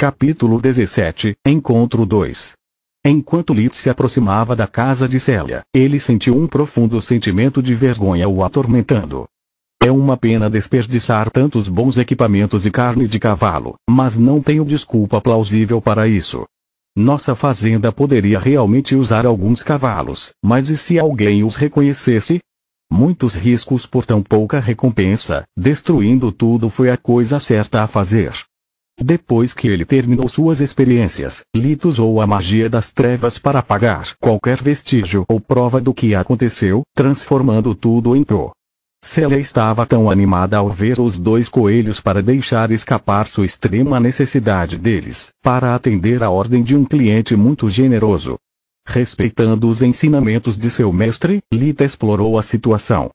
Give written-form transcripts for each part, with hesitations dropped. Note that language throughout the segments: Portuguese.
Capítulo 17, Encontro 2. Enquanto Lit se aproximava da casa de Célia, ele sentiu um profundo sentimento de vergonha o atormentando. É uma pena desperdiçar tantos bons equipamentos e carne de cavalo, mas não tenho desculpa plausível para isso. Nossa fazenda poderia realmente usar alguns cavalos, mas e se alguém os reconhecesse? Muitos riscos por tão pouca recompensa, destruindo tudo foi a coisa certa a fazer. Depois que ele terminou suas experiências, Lit usou a magia das trevas para apagar qualquer vestígio ou prova do que aconteceu, transformando tudo em pó. Célia estava tão animada ao ver os dois coelhos para deixar escapar sua extrema necessidade deles, para atender a ordem de um cliente muito generoso. Respeitando os ensinamentos de seu mestre, Lit explorou a situação.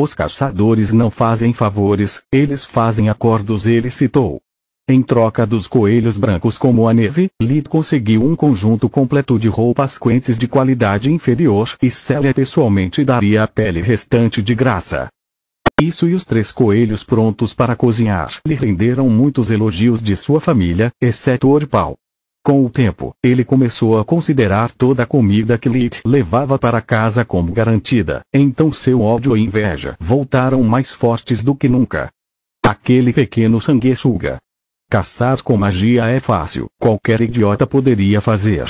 Os caçadores não fazem favores, eles fazem acordos, ele citou. Em troca dos coelhos brancos como a neve, Lit conseguiu um conjunto completo de roupas quentes de qualidade inferior e Célia pessoalmente daria a pele restante de graça. Isso e os 3 coelhos prontos para cozinhar lhe renderam muitos elogios de sua família, exceto Orpal. Com o tempo, ele começou a considerar toda a comida que Lit levava para casa como garantida, então seu ódio e inveja voltaram mais fortes do que nunca. Aquele pequeno sanguessuga. Caçar com magia é fácil, qualquer idiota poderia fazer.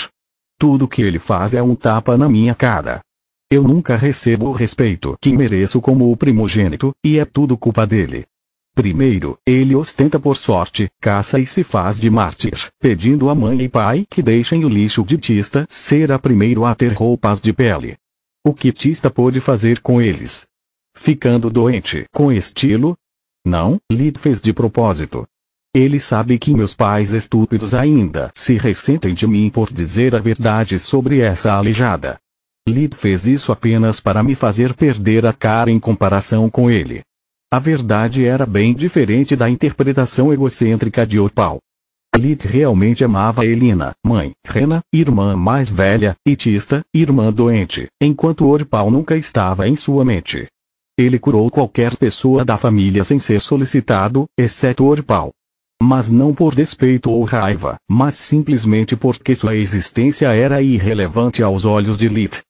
Tudo que ele faz é um tapa na minha cara. Eu nunca recebo o respeito que mereço como o primogênito, e é tudo culpa dele. Primeiro, ele ostenta por sorte, caça e se faz de mártir, pedindo a mãe e pai que deixem o lixo de Tista ser a primeiro a ter roupas de pele. O que Tista pôde fazer com eles? Ficando doente com estilo? Não, Lit fez de propósito. Ele sabe que meus pais estúpidos ainda se ressentem de mim por dizer a verdade sobre essa aleijada. Lit fez isso apenas para me fazer perder a cara em comparação com ele. A verdade era bem diferente da interpretação egocêntrica de Orpal. Lit realmente amava Elina, mãe, Rena, irmã mais velha, e Tista, irmã doente, enquanto Orpal nunca estava em sua mente. Ele curou qualquer pessoa da família sem ser solicitado, exceto Orpal. Mas não por despeito ou raiva, mas simplesmente porque sua existência era irrelevante aos olhos de Lit.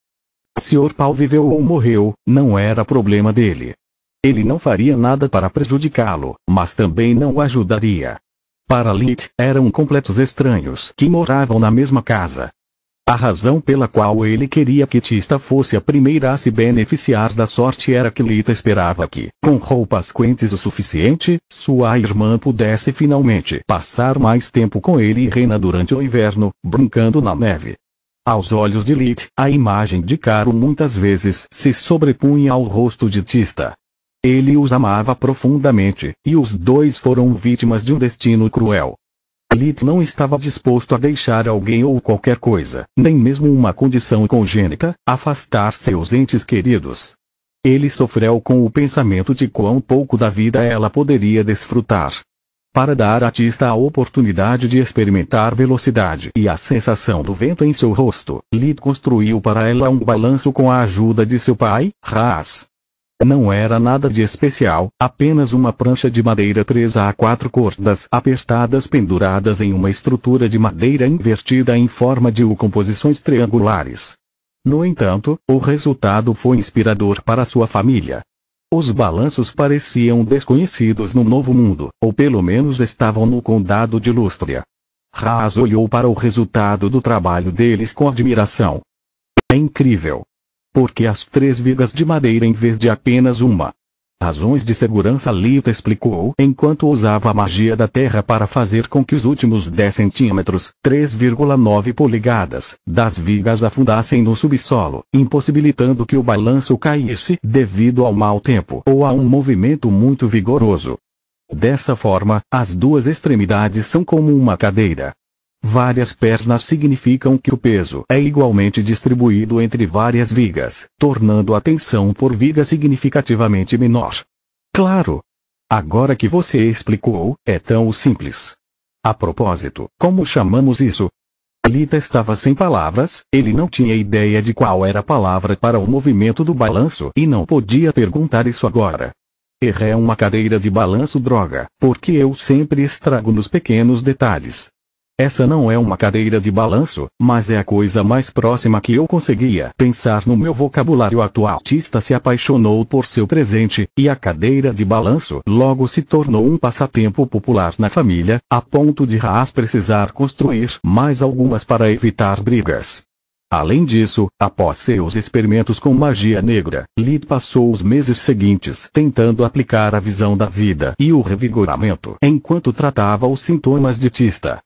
Se Orpal viveu ou morreu, não era problema dele. Ele não faria nada para prejudicá-lo, mas também não o ajudaria. Para Lit, eram completos estranhos que moravam na mesma casa. A razão pela qual ele queria que Tista fosse a primeira a se beneficiar da sorte era que Lit esperava que, com roupas quentes o suficiente, sua irmã pudesse finalmente passar mais tempo com ele e Rena durante o inverno, brincando na neve. Aos olhos de Lit, a imagem de Caro muitas vezes se sobrepunha ao rosto de Tista. Ele os amava profundamente, e os dois foram vítimas de um destino cruel. Lit não estava disposto a deixar alguém ou qualquer coisa, nem mesmo uma condição congênita, afastar seus entes queridos. Ele sofreu com o pensamento de quão pouco da vida ela poderia desfrutar. Para dar a Tista a oportunidade de experimentar velocidade e a sensação do vento em seu rosto, Lit construiu para ela um balanço com a ajuda de seu pai, Ras. Não era nada de especial, apenas uma prancha de madeira presa a 4 cordas apertadas penduradas em uma estrutura de madeira invertida em forma de composições triangulares. No entanto, o resultado foi inspirador para sua família. Os balanços pareciam desconhecidos no Novo Mundo, ou pelo menos estavam no condado de Lústria. Raz olhou para o resultado do trabalho deles com admiração. É incrível. Por que as 3 vigas de madeira em vez de apenas uma? Razões de segurança, Lit explicou enquanto usava a magia da terra para fazer com que os últimos 10 centímetros, 3,9 polegadas, das vigas afundassem no subsolo, impossibilitando que o balanço caísse devido ao mau tempo ou a um movimento muito vigoroso. Dessa forma, as 2 extremidades são como uma cadeira. Várias pernas significam que o peso é igualmente distribuído entre várias vigas, tornando a tensão por viga significativamente menor. Claro! Agora que você explicou, é tão simples. A propósito, como chamamos isso? Lit estava sem palavras, ele não tinha ideia de qual era a palavra para o movimento do balanço e não podia perguntar isso agora. É uma cadeira de balanço, droga, porque eu sempre estrago nos pequenos detalhes. Essa não é uma cadeira de balanço, mas é a coisa mais próxima que eu conseguia pensar no meu vocabulário atual. O artista se apaixonou por seu presente, e a cadeira de balanço logo se tornou um passatempo popular na família, a ponto de Haas precisar construir mais algumas para evitar brigas. Além disso, após seus experimentos com magia negra, Lid passou os meses seguintes tentando aplicar a visão da vida e o revigoramento enquanto tratava os sintomas de Tista.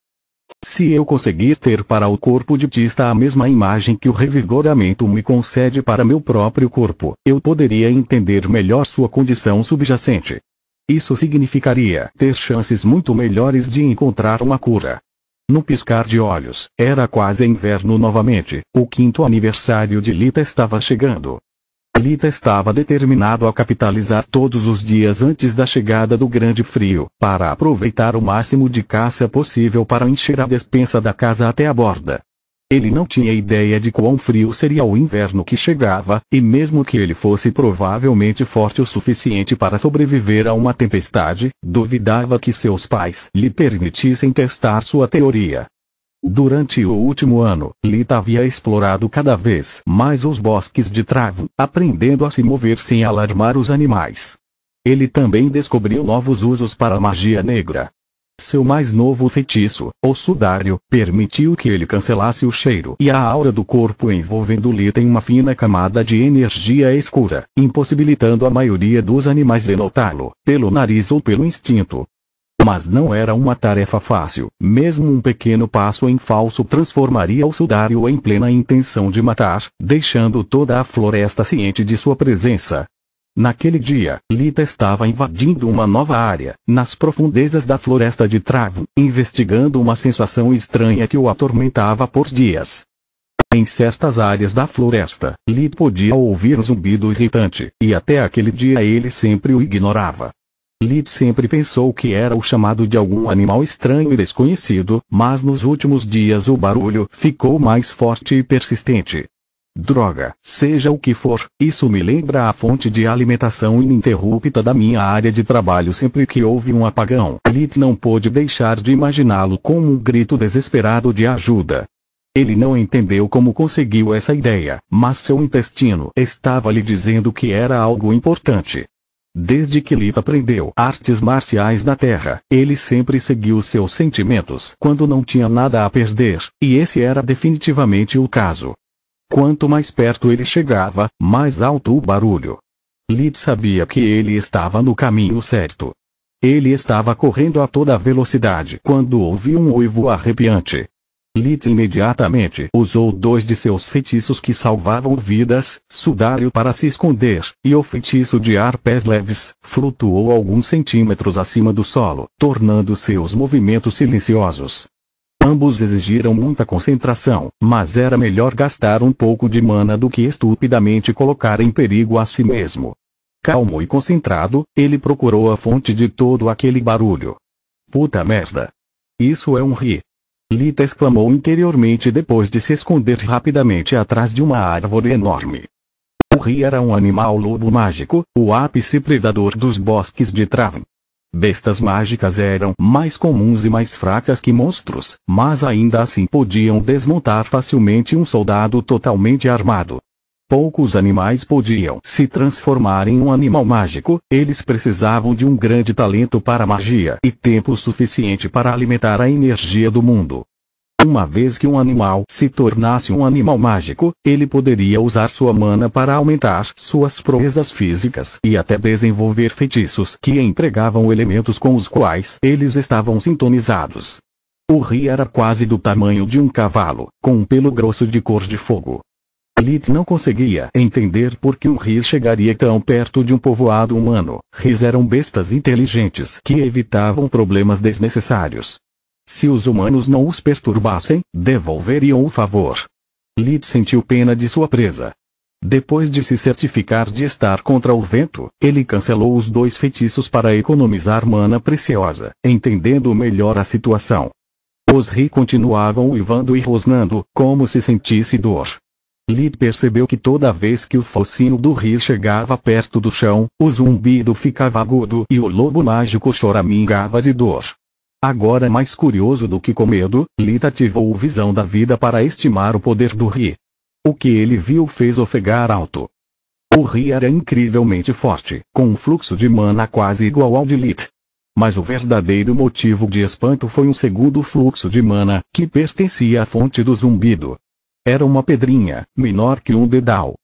Se eu conseguir ter para o corpo de Tista a mesma imagem que o revigoramento me concede para meu próprio corpo, eu poderia entender melhor sua condição subjacente. Isso significaria ter chances muito melhores de encontrar uma cura. No piscar de olhos, era quase inverno novamente, o 5º aniversário de Lita estava chegando. Lita estava determinado a capitalizar todos os dias antes da chegada do grande frio, para aproveitar o máximo de caça possível para encher a despensa da casa até a borda. Ele não tinha ideia de quão frio seria o inverno que chegava, e mesmo que ele fosse provavelmente forte o suficiente para sobreviver a uma tempestade, duvidava que seus pais lhe permitissem testar sua teoria. Durante o último ano, Lita havia explorado cada vez mais os bosques de Travon, aprendendo a se mover sem alarmar os animais. Ele também descobriu novos usos para a magia negra. Seu mais novo feitiço, o sudário, permitiu que ele cancelasse o cheiro e a aura do corpo envolvendo Lita em uma fina camada de energia escura, impossibilitando a maioria dos animais de notá-lo, pelo nariz ou pelo instinto. Mas não era uma tarefa fácil, mesmo um pequeno passo em falso transformaria o sudário em plena intenção de matar, deixando toda a floresta ciente de sua presença. Naquele dia, Lita estava invadindo uma nova área, nas profundezas da floresta de Travon, investigando uma sensação estranha que o atormentava por dias. Em certas áreas da floresta, Lita podia ouvir um zumbido irritante, e até aquele dia ele sempre o ignorava. Lid sempre pensou que era o chamado de algum animal estranho e desconhecido, mas nos últimos dias o barulho ficou mais forte e persistente. Droga, seja o que for, isso me lembra a fonte de alimentação ininterrupta da minha área de trabalho sempre que houve um apagão. Lid não pôde deixar de imaginá-lo como um grito desesperado de ajuda. Ele não entendeu como conseguiu essa ideia, mas seu intestino estava lhe dizendo que era algo importante. Desde que Lita aprendeu artes marciais na Terra, ele sempre seguiu seus sentimentos quando não tinha nada a perder, e esse era definitivamente o caso. Quanto mais perto ele chegava, mais alto o barulho. Lita sabia que ele estava no caminho certo. Ele estava correndo a toda velocidade quando ouviu um uivo arrepiante. Lita imediatamente usou 2 de seus feitiços que salvavam vidas, sudário para se esconder, e o feitiço de ar pés leves, flutuou alguns centímetros acima do solo, tornando seus movimentos silenciosos. Ambos exigiram muita concentração, mas era melhor gastar um pouco de mana do que estupidamente colocar em perigo a si mesmo. Calmo e concentrado, ele procurou a fonte de todo aquele barulho. Puta merda! Isso é um ri! Lita exclamou interiormente depois de se esconder rapidamente atrás de uma árvore enorme. O ri era um animal lobo mágico, o ápice predador dos bosques de Travon. Bestas mágicas eram mais comuns e mais fracas que monstros, mas ainda assim podiam desmontar facilmente um soldado totalmente armado. Poucos animais podiam se transformar em um animal mágico, eles precisavam de um grande talento para magia e tempo suficiente para alimentar a energia do mundo. Uma vez que um animal se tornasse um animal mágico, ele poderia usar sua mana para aumentar suas proezas físicas e até desenvolver feitiços que empregavam elementos com os quais eles estavam sintonizados. O ri era quase do tamanho de um cavalo, com um pelo grosso de cor de fogo. Lid não conseguia entender por que um ri chegaria tão perto de um povoado humano. Ris eram bestas inteligentes que evitavam problemas desnecessários. Se os humanos não os perturbassem, devolveriam o favor. Lid sentiu pena de sua presa. Depois de se certificar de estar contra o vento, ele cancelou os 2 feitiços para economizar mana preciosa, entendendo melhor a situação. Os ri continuavam uivando e rosnando, como se sentisse dor. Lid percebeu que toda vez que o focinho do ri chegava perto do chão, o zumbido ficava agudo e o lobo mágico choramingava de dor. Agora mais curioso do que com medo, Lit ativou a visão da vida para estimar o poder do Ri. O que ele viu fez ofegar alto. O Ri era incrivelmente forte, com um fluxo de mana quase igual ao de Lit. Mas o verdadeiro motivo de espanto foi um segundo fluxo de mana, que pertencia à fonte do zumbido. Era uma pedrinha, menor que um dedal.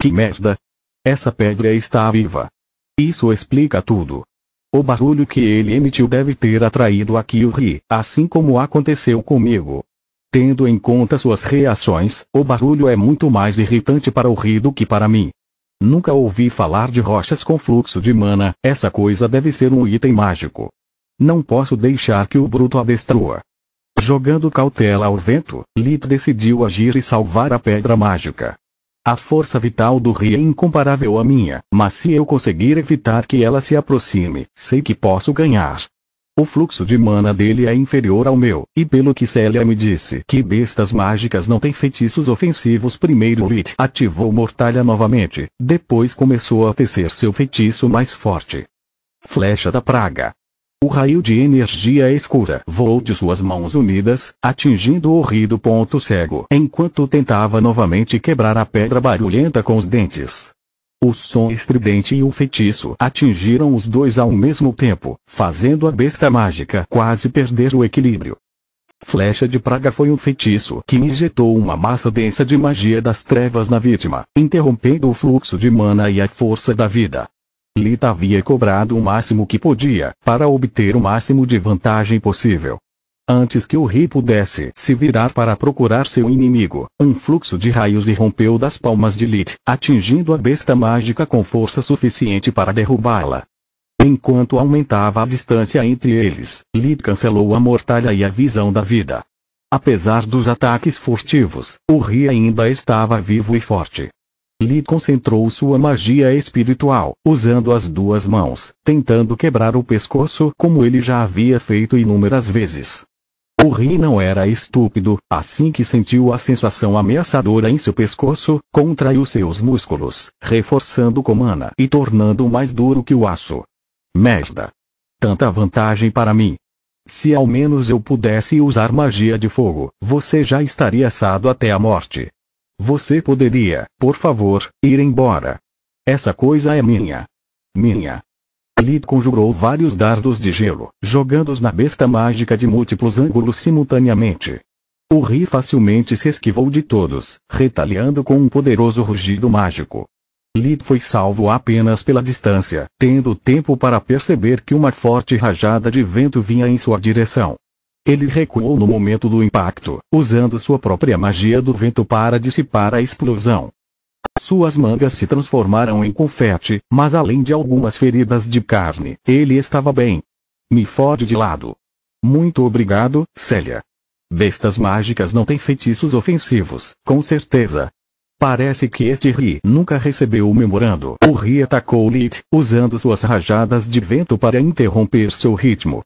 Que merda! Essa pedra está viva. Isso explica tudo. O barulho que ele emitiu deve ter atraído aqui o Ri, assim como aconteceu comigo. Tendo em conta suas reações, o barulho é muito mais irritante para o Ri do que para mim. Nunca ouvi falar de rochas com fluxo de mana, essa coisa deve ser um item mágico. Não posso deixar que o bruto a destrua. Jogando cautela ao vento, Lit decidiu agir e salvar a pedra mágica. A força vital do Ri é incomparável à minha, mas se eu conseguir evitar que ela se aproxime, sei que posso ganhar. O fluxo de mana dele é inferior ao meu, e pelo que Célia me disse que bestas mágicas não têm feitiços ofensivos, primeiro Lit ativou Mortalha novamente, depois começou a tecer seu feitiço mais forte. Flecha da Praga. O raio de energia escura voou de suas mãos unidas, atingindo o Ri do ponto cego, enquanto tentava novamente quebrar a pedra barulhenta com os dentes. O som estridente e o feitiço atingiram os dois ao mesmo tempo, fazendo a besta mágica quase perder o equilíbrio. Flecha de Praga foi um feitiço que injetou uma massa densa de magia das trevas na vítima, interrompendo o fluxo de mana e a força da vida. Lit havia cobrado o máximo que podia, para obter o máximo de vantagem possível. Antes que o Ri pudesse se virar para procurar seu inimigo, um fluxo de raios irrompeu das palmas de Lit, atingindo a besta mágica com força suficiente para derrubá-la. Enquanto aumentava a distância entre eles, Lit cancelou a mortalha e a visão da vida. Apesar dos ataques furtivos, o Ri ainda estava vivo e forte. Lit concentrou sua magia espiritual, usando as duas mãos, tentando quebrar o pescoço como ele já havia feito inúmeras vezes. O Ri não era estúpido, assim que sentiu a sensação ameaçadora em seu pescoço, contraiu seus músculos, reforçando com mana e tornando-o mais duro que o aço. Merda! Tanta vantagem para mim! Se ao menos eu pudesse usar magia de fogo, você já estaria assado até a morte. Você poderia, por favor, ir embora. Essa coisa é minha. Minha. Lit conjurou vários dardos de gelo, jogando-os na besta mágica de múltiplos ângulos simultaneamente. O Ri facilmente se esquivou de todos, retaliando com um poderoso rugido mágico. Lit foi salvo apenas pela distância, tendo tempo para perceber que uma forte rajada de vento vinha em sua direção. Ele recuou no momento do impacto, usando sua própria magia do vento para dissipar a explosão. Suas mangas se transformaram em confete, mas além de algumas feridas de carne, ele estava bem. Me fode de lado. Muito obrigado, Célia. Bestas mágicas não têm feitiços ofensivos, com certeza. Parece que este Ri nunca recebeu o memorando. O Ri atacou Lit, usando suas rajadas de vento para interromper seu ritmo.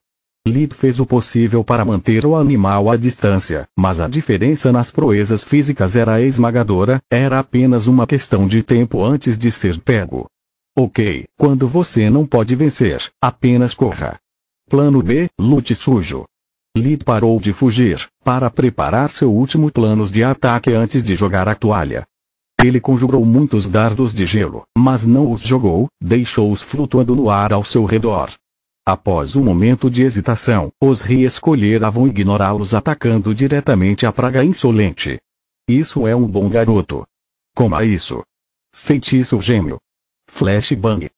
Lit fez o possível para manter o animal à distância, mas a diferença nas proezas físicas era esmagadora, era apenas uma questão de tempo antes de ser pego. Ok, quando você não pode vencer, apenas corra. Plano B, lute sujo. Lit parou de fugir, para preparar seu último plano de ataque antes de jogar a toalha. Ele conjurou muitos dardos de gelo, mas não os jogou, deixou-os flutuando no ar ao seu redor. Após um momento de hesitação, os Ri escolheram ignorá-los atacando diretamente a praga insolente. Isso é um bom garoto. Coma isso. Feitiço gêmeo. Flash Bang.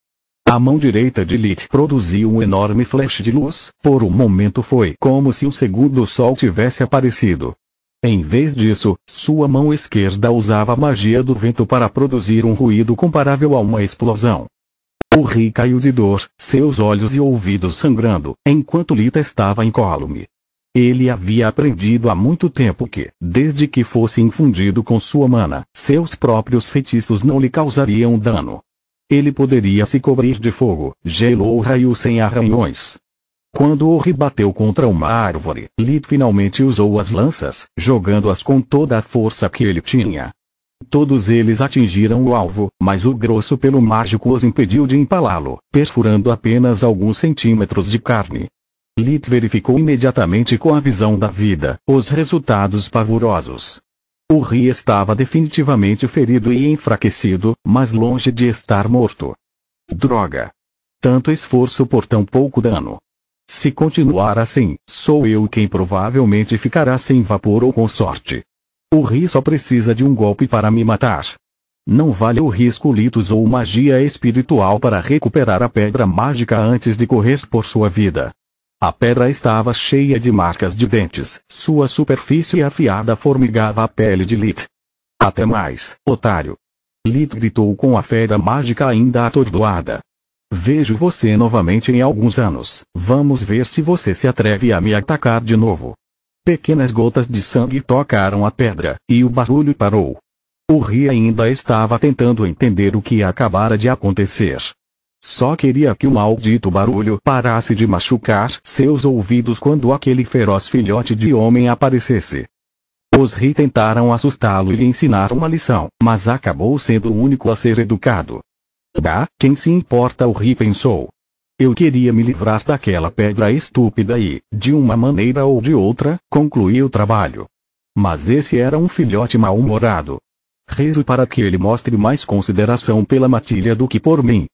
A mão direita de Lit produziu um enorme flash de luz, por um momento foi como se um segundo sol tivesse aparecido. Em vez disso, sua mão esquerda usava a magia do vento para produzir um ruído comparável a uma explosão. O Ri caiu de dor, seus olhos e ouvidos sangrando, enquanto Lit estava incólume. Ele havia aprendido há muito tempo que, desde que fosse infundido com sua mana, seus próprios feitiços não lhe causariam dano. Ele poderia se cobrir de fogo, gelo ou raio sem arranhões. Quando o Ri bateu contra uma árvore, Lit finalmente usou as lanças, jogando-as com toda a força que ele tinha. Todos eles atingiram o alvo, mas o grosso pelo mágico os impediu de empalá-lo, perfurando apenas alguns centímetros de carne. Lit verificou imediatamente com a visão da vida os resultados pavorosos. O Ri estava definitivamente ferido e enfraquecido, mas longe de estar morto. Droga! Tanto esforço por tão pouco dano. Se continuar assim, sou eu quem provavelmente ficará sem vapor ou com sorte. O Ri só precisa de um golpe para me matar. Não vale o risco litos ou magia espiritual para recuperar a pedra mágica antes de correr por sua vida. A pedra estava cheia de marcas de dentes, sua superfície afiada formigava a pele de Lit. Até mais, otário! Lit gritou com a fera mágica ainda atordoada. Vejo você novamente em alguns anos, vamos ver se você se atreve a me atacar de novo. Pequenas gotas de sangue tocaram a pedra, e o barulho parou. O Ri ainda estava tentando entender o que acabara de acontecer. Só queria que o maldito barulho parasse de machucar seus ouvidos quando aquele feroz filhote de homem aparecesse. Os Ri tentaram assustá-lo e lhe ensinar uma lição, mas acabou sendo o único a ser educado. Quem se importa, o Ri pensou. Eu queria me livrar daquela pedra estúpida e, de uma maneira ou de outra, concluir o trabalho. Mas esse era um filhote mal-humorado. Rezo para que ele mostre mais consideração pela matilha do que por mim.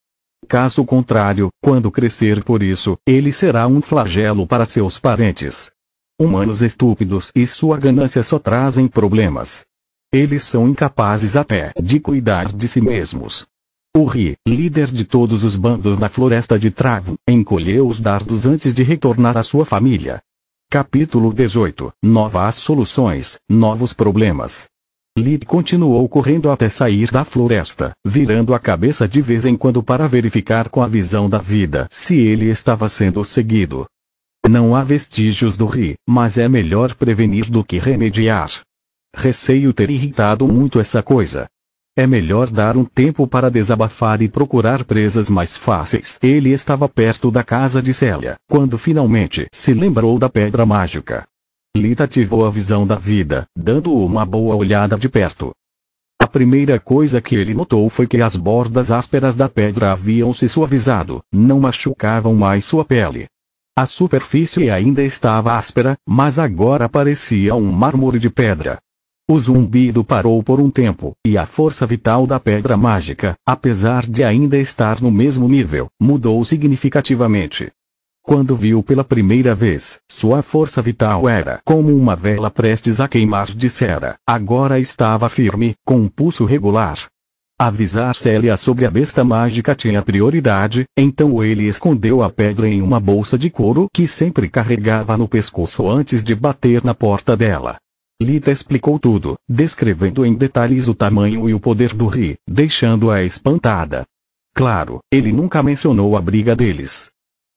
Caso contrário, quando crescer por isso, ele será um flagelo para seus parentes. Humanos estúpidos e sua ganância só trazem problemas. Eles são incapazes até de cuidar de si mesmos. O Ri, líder de todos os bandos na floresta de Travo, encolheu os dardos antes de retornar à sua família. Capítulo 18. Novas soluções, novos problemas. Lit continuou correndo até sair da floresta, virando a cabeça de vez em quando para verificar com a visão da vida se ele estava sendo seguido. Não há vestígios do Ri, mas é melhor prevenir do que remediar. Receio ter irritado muito essa coisa. É melhor dar um tempo para desabafar e procurar presas mais fáceis. Ele estava perto da casa de Célia, quando finalmente se lembrou da pedra mágica. Lit ativou a visão da vida, dando uma boa olhada de perto. A primeira coisa que ele notou foi que as bordas ásperas da pedra haviam se suavizado, não machucavam mais sua pele. A superfície ainda estava áspera, mas agora parecia um mármore de pedra. O zumbido parou por um tempo, e a força vital da pedra mágica, apesar de ainda estar no mesmo nível, mudou significativamente. Quando viu pela primeira vez, sua força vital era como uma vela prestes a queimar de cera. Agora estava firme, com um pulso regular. Avisar Célia sobre a besta mágica tinha prioridade, então ele escondeu a pedra em uma bolsa de couro que sempre carregava no pescoço antes de bater na porta dela. Lit explicou tudo, descrevendo em detalhes o tamanho e o poder do Ri, deixando-a espantada. Claro, ele nunca mencionou a briga deles.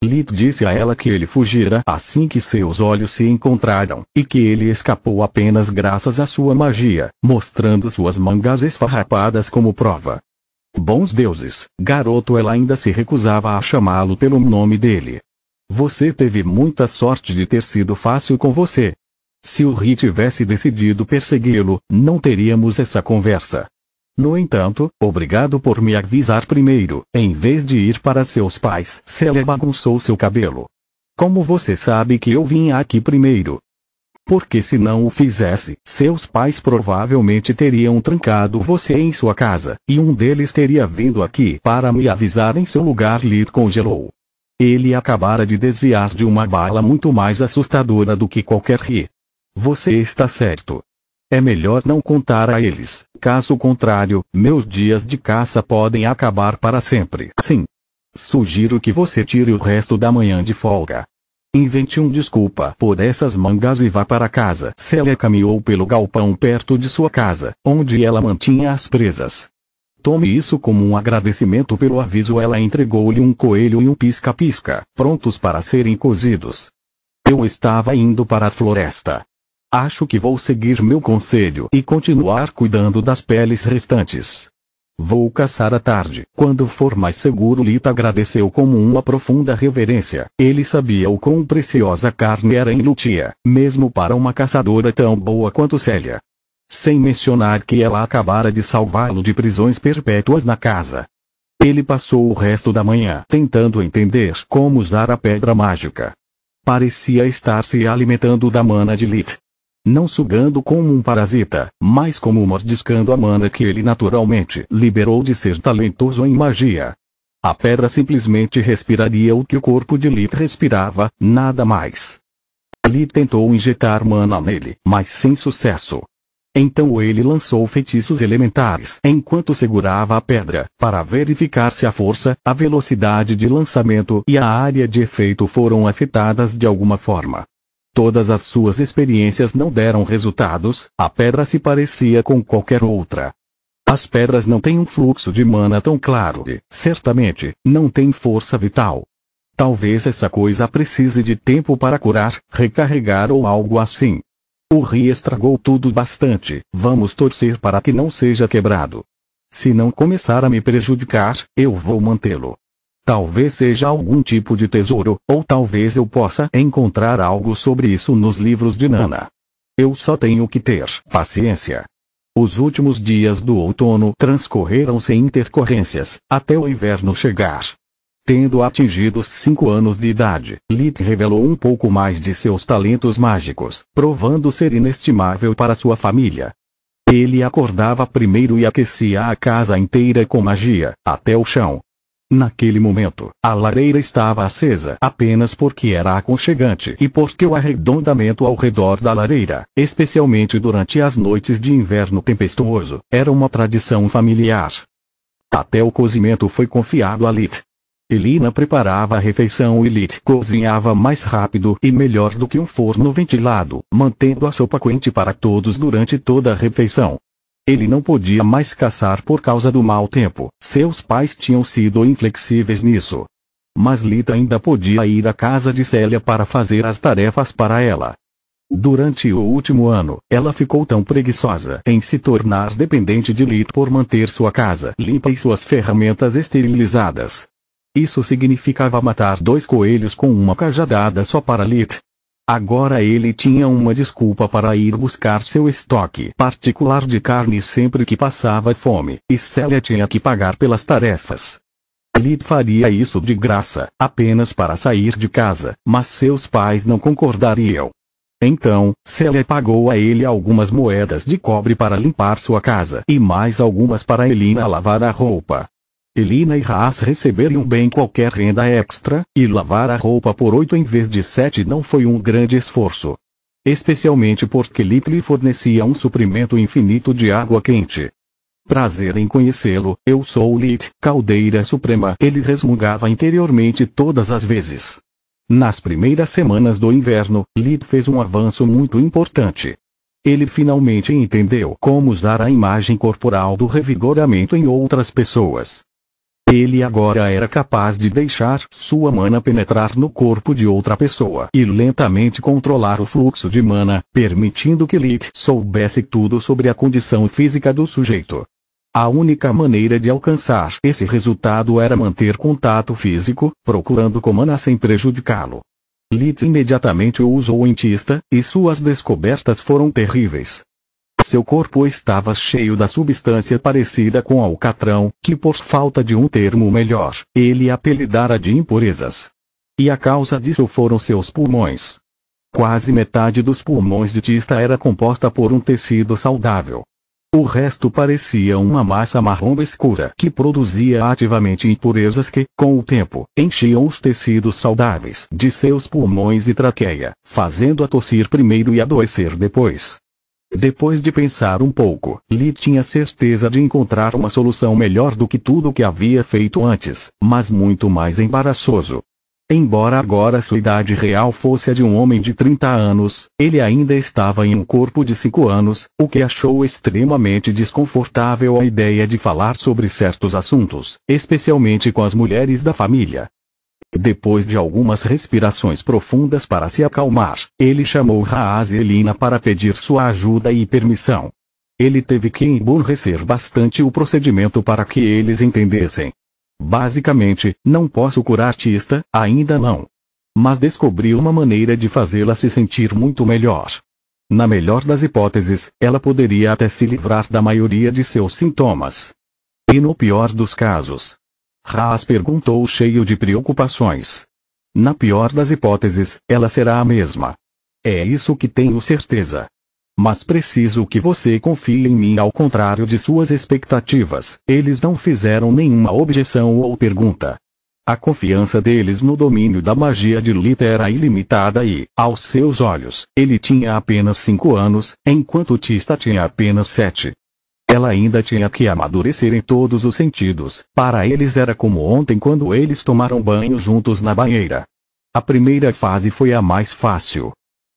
Lit disse a ela que ele fugira assim que seus olhos se encontraram, e que ele escapou apenas graças à sua magia, mostrando suas mangas esfarrapadas como prova. Bons deuses, garoto, ela ainda se recusava a chamá-lo pelo nome dele. Você teve muita sorte de ter sido fácil com você. Se o Ri tivesse decidido persegui-lo, não teríamos essa conversa. No entanto, obrigado por me avisar primeiro, em vez de ir para seus pais. Célia bagunçou seu cabelo. Como você sabe que eu vim aqui primeiro? Porque se não o fizesse, seus pais provavelmente teriam trancado você em sua casa, e um deles teria vindo aqui para me avisar em seu lugar. Lit congelou. Ele acabara de desviar de uma bala muito mais assustadora do que qualquer Ri. Você está certo. É melhor não contar a eles, caso contrário, meus dias de caça podem acabar para sempre. Sim. Sugiro que você tire o resto da manhã de folga. Invente uma desculpa por essas mangas e vá para casa. Célia caminhou pelo galpão perto de sua casa, onde ela mantinha as presas. Tome isso como um agradecimento pelo aviso. Ela entregou-lhe um coelho e um pisca-pisca, prontos para serem cozidos. Eu estava indo para a floresta. Acho que vou seguir meu conselho e continuar cuidando das peles restantes. Vou caçar à tarde, quando for mais seguro. Lit agradeceu com uma profunda reverência. Ele sabia o quão preciosa a carne era em Lutia, mesmo para uma caçadora tão boa quanto Célia. Sem mencionar que ela acabara de salvá-lo de prisões perpétuas na casa. Ele passou o resto da manhã tentando entender como usar a pedra mágica. Parecia estar se alimentando da mana de Lith. Não sugando como um parasita, mas como mordiscando a mana que ele naturalmente liberou de ser talentoso em magia. A pedra simplesmente respiraria o que o corpo de Lith respirava, nada mais. Lith tentou injetar mana nele, mas sem sucesso. Então ele lançou feitiços elementares enquanto segurava a pedra, para verificar se a força, a velocidade de lançamento e a área de efeito foram afetadas de alguma forma. Todas as suas experiências não deram resultados, a pedra se parecia com qualquer outra. As pedras não têm um fluxo de mana tão claro e, certamente, não têm força vital. Talvez essa coisa precise de tempo para curar, recarregar ou algo assim. O Ri estragou tudo bastante, vamos torcer para que não seja quebrado. Se não começar a me prejudicar, eu vou mantê-lo. Talvez seja algum tipo de tesouro, ou talvez eu possa encontrar algo sobre isso nos livros de Nana. Eu só tenho que ter paciência. Os últimos dias do outono transcorreram sem intercorrências, até o inverno chegar. Tendo atingido os 5 anos de idade, Lith revelou um pouco mais de seus talentos mágicos, provando ser inestimável para sua família. Ele acordava primeiro e aquecia a casa inteira com magia, até o chão. Naquele momento, a lareira estava acesa apenas porque era aconchegante e porque o arredondamento ao redor da lareira, especialmente durante as noites de inverno tempestuoso, era uma tradição familiar. Até o cozimento foi confiado a Lith. Elina preparava a refeição e Lith cozinhava mais rápido e melhor do que um forno ventilado, mantendo a sopa quente para todos durante toda a refeição. Ele não podia mais caçar por causa do mau tempo, seus pais tinham sido inflexíveis nisso. Mas Lith ainda podia ir à casa de Célia para fazer as tarefas para ela. Durante o último ano, ela ficou tão preguiçosa em se tornar dependente de Lith por manter sua casa limpa e suas ferramentas esterilizadas. Isso significava matar 2 coelhos com uma cajadada só para Lith. Agora ele tinha uma desculpa para ir buscar seu estoque particular de carne sempre que passava fome, e Célia tinha que pagar pelas tarefas. Lith faria isso de graça, apenas para sair de casa, mas seus pais não concordariam. Então, Célia pagou a ele algumas moedas de cobre para limpar sua casa e mais algumas para Elina lavar a roupa. Elina e Haas receberiam bem qualquer renda extra, e lavar a roupa por 8 em vez de 7 não foi um grande esforço. Especialmente porque Lith lhe fornecia um suprimento infinito de água quente. Prazer em conhecê-lo, eu sou Lith, caldeira suprema, ele resmungava interiormente todas as vezes. Nas primeiras semanas do inverno, Lith fez um avanço muito importante. Ele finalmente entendeu como usar a imagem corporal do revigoramento em outras pessoas. Ele agora era capaz de deixar sua mana penetrar no corpo de outra pessoa e lentamente controlar o fluxo de mana, permitindo que Lith soubesse tudo sobre a condição física do sujeito. A única maneira de alcançar esse resultado era manter contato físico, procurando com mana sem prejudicá-lo. Lith imediatamente o usou em Tista, e suas descobertas foram terríveis. Seu corpo estava cheio da substância parecida com alcatrão, que por falta de um termo melhor, ele apelidara de impurezas. E a causa disso foram seus pulmões. Quase metade dos pulmões de Tista era composta por um tecido saudável. O resto parecia uma massa marrom escura que produzia ativamente impurezas que, com o tempo, enchiam os tecidos saudáveis de seus pulmões e traqueia, fazendo-a tossir primeiro e adoecer depois. Depois de pensar um pouco, Lith tinha certeza de encontrar uma solução melhor do que tudo o que havia feito antes, mas muito mais embaraçoso. Embora agora sua idade real fosse a de um homem de 30 anos, ele ainda estava em um corpo de 5 anos, o que achou extremamente desconfortável a ideia de falar sobre certos assuntos, especialmente com as mulheres da família. Depois de algumas respirações profundas para se acalmar, ele chamou Haas e Elina para pedir sua ajuda e permissão. Ele teve que emburrecer bastante o procedimento para que eles entendessem. Basicamente, não posso curar Tista, ainda não. Mas descobri uma maneira de fazê-la se sentir muito melhor. Na melhor das hipóteses, ela poderia até se livrar da maioria de seus sintomas. E no pior dos casos? Haas perguntou cheio de preocupações. Na pior das hipóteses, ela será a mesma. É isso que tenho certeza. Mas preciso que você confie em mim, ao contrário de suas expectativas. Eles não fizeram nenhuma objeção ou pergunta. A confiança deles no domínio da magia de Lita era ilimitada e, aos seus olhos, ele tinha apenas 5 anos, enquanto Tista tinha apenas 7. Ela ainda tinha que amadurecer em todos os sentidos. Para eles era como ontem quando eles tomaram banho juntos na banheira. A primeira fase foi a mais fácil.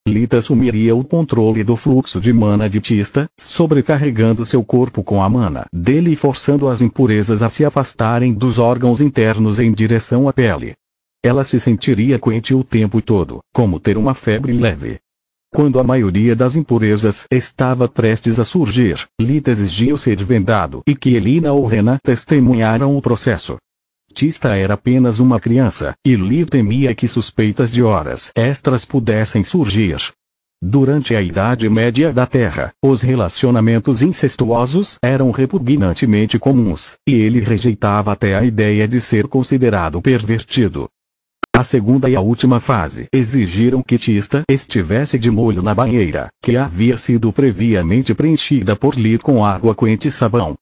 Lita assumiria o controle do fluxo de mana de Tista, sobrecarregando seu corpo com a mana dele e forçando as impurezas a se afastarem dos órgãos internos em direção à pele. Ela se sentiria quente o tempo todo, como ter uma febre leve. Quando a maioria das impurezas estava prestes a surgir, Lita exigiu ser vendado e que Elina ou Rena testemunharam o processo. Tista era apenas uma criança, e Lita temia que suspeitas de horas extras pudessem surgir. Durante a Idade Média da Terra, os relacionamentos incestuosos eram repugnantemente comuns, e ele rejeitava até a ideia de ser considerado pervertido. A segunda e a última fase exigiram que Tista estivesse de molho na banheira, que havia sido previamente preenchida por Lita com água quente e sabão.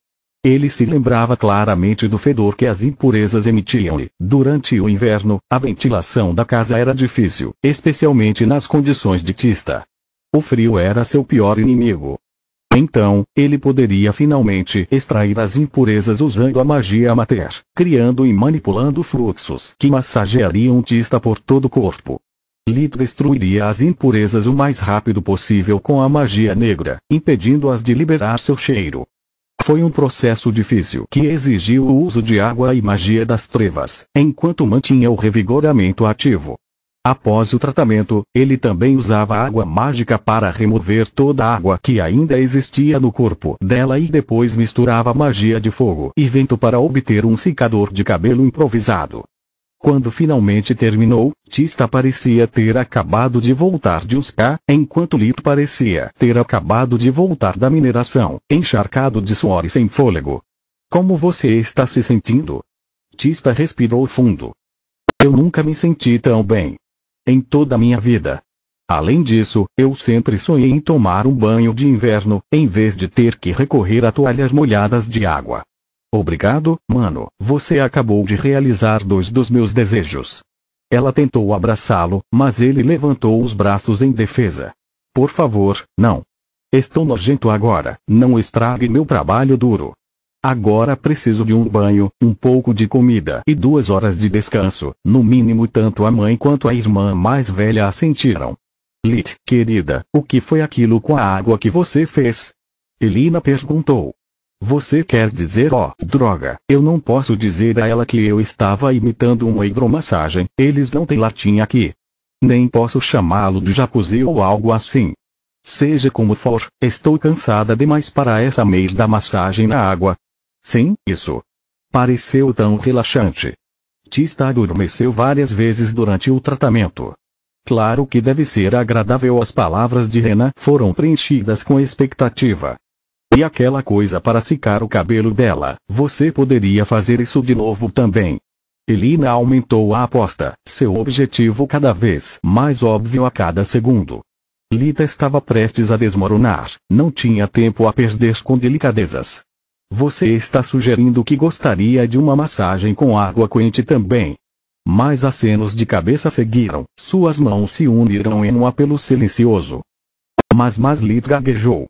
Ele se lembrava claramente do fedor que as impurezas emitiam e, durante o inverno, a ventilação da casa era difícil, especialmente nas condições de Tista. O frio era seu pior inimigo. Então, ele poderia finalmente extrair as impurezas usando a magia Mater, criando e manipulando fluxos que massageariam Tista por todo o corpo. Lita destruiria as impurezas o mais rápido possível com a magia negra, impedindo-as de liberar seu cheiro. Foi um processo difícil que exigiu o uso de água e magia das trevas, enquanto mantinha o revigoramento ativo. Após o tratamento, ele também usava água mágica para remover toda a água que ainda existia no corpo dela e depois misturava magia de fogo e vento para obter um secador de cabelo improvisado. Quando finalmente terminou, Tista parecia ter acabado de voltar de um spa, enquanto Lita parecia ter acabado de voltar da mineração, encharcado de suor e sem fôlego. Como você está se sentindo? Tista respirou fundo. Eu nunca me senti tão bem em toda a minha vida. Além disso, eu sempre sonhei em tomar um banho de inverno, em vez de ter que recorrer a toalhas molhadas de água. Obrigado, mano, você acabou de realizar 2 dos meus desejos. Ela tentou abraçá-lo, mas ele levantou os braços em defesa. Por favor, não. Estou nojento agora, não estrague meu trabalho duro. Agora preciso de um banho, um pouco de comida e 2 horas de descanso, no mínimo. Tanto a mãe quanto a irmã mais velha assentiram. Lit, querida, o que foi aquilo com a água que você fez? Elina perguntou. Você quer dizer, droga, eu não posso dizer a ela que eu estava imitando uma hidromassagem, eles não têm latim aqui. Nem posso chamá-lo de jacuzzi ou algo assim. Seja como for, estou cansada demais para essa merda massagem na água. Sim, isso. Pareceu tão relaxante. Tista adormeceu várias vezes durante o tratamento. Claro que deve ser agradável. As palavras de Rena foram preenchidas com expectativa. E aquela coisa para secar o cabelo dela, você poderia fazer isso de novo também. Elina aumentou a aposta, seu objetivo cada vez mais óbvio a cada segundo. Lita estava prestes a desmoronar, não tinha tempo a perder com delicadezas. Você está sugerindo que gostaria de uma massagem com água quente também. Mais acenos de cabeça seguiram, suas mãos se uniram em um apelo silencioso. Mas Lita gaguejou.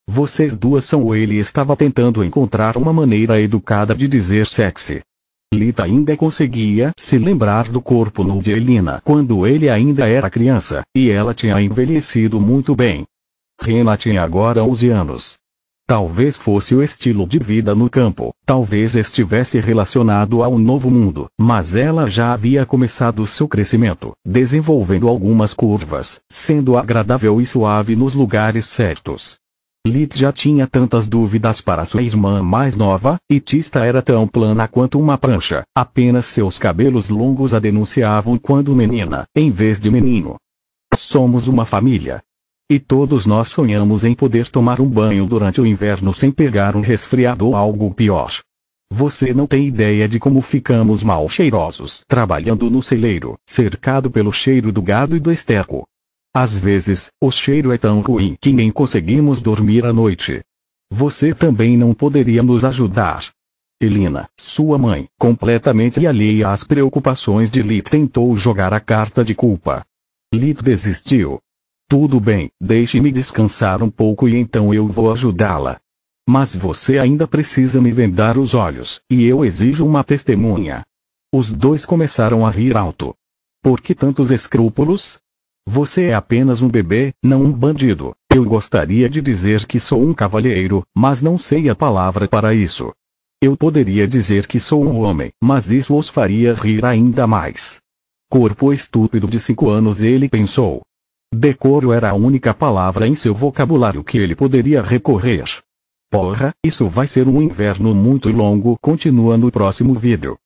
Vocês duas são. Ou ele estava tentando encontrar uma maneira educada de dizer sexy. Lita ainda conseguia se lembrar do corpo nu de Elina quando ele ainda era criança, e ela tinha envelhecido muito bem. Rena tinha agora 11 anos. Talvez fosse o estilo de vida no campo, talvez estivesse relacionado ao novo mundo, mas ela já havia começado seu crescimento, desenvolvendo algumas curvas, sendo agradável e suave nos lugares certos. Lit já tinha tantas dúvidas para sua irmã mais nova, e Tista era tão plana quanto uma prancha, apenas seus cabelos longos a denunciavam quando menina, em vez de menino. Somos uma família. E todos nós sonhamos em poder tomar um banho durante o inverno sem pegar um resfriado ou algo pior. Você não tem ideia de como ficamos mal cheirosos trabalhando no celeiro, cercado pelo cheiro do gado e do esterco. Às vezes, o cheiro é tão ruim que nem conseguimos dormir à noite. Você também não poderia nos ajudar. Elina, sua mãe, completamente alheia às preocupações de Lit, tentou jogar a carta de culpa. Lit desistiu. Tudo bem, deixe-me descansar um pouco e então eu vou ajudá-la. Mas você ainda precisa me vendar os olhos, e eu exijo uma testemunha. Os dois começaram a rir alto. Por que tantos escrúpulos? Você é apenas um bebê, não um bandido. Eu gostaria de dizer que sou um cavalheiro, mas não sei a palavra para isso. Eu poderia dizer que sou um homem, mas isso os faria rir ainda mais. Corpo estúpido de 5 anos, ele pensou. Decoro era a única palavra em seu vocabulário que ele poderia recorrer. Porra, isso vai ser um inverno muito longo. Continua no próximo vídeo.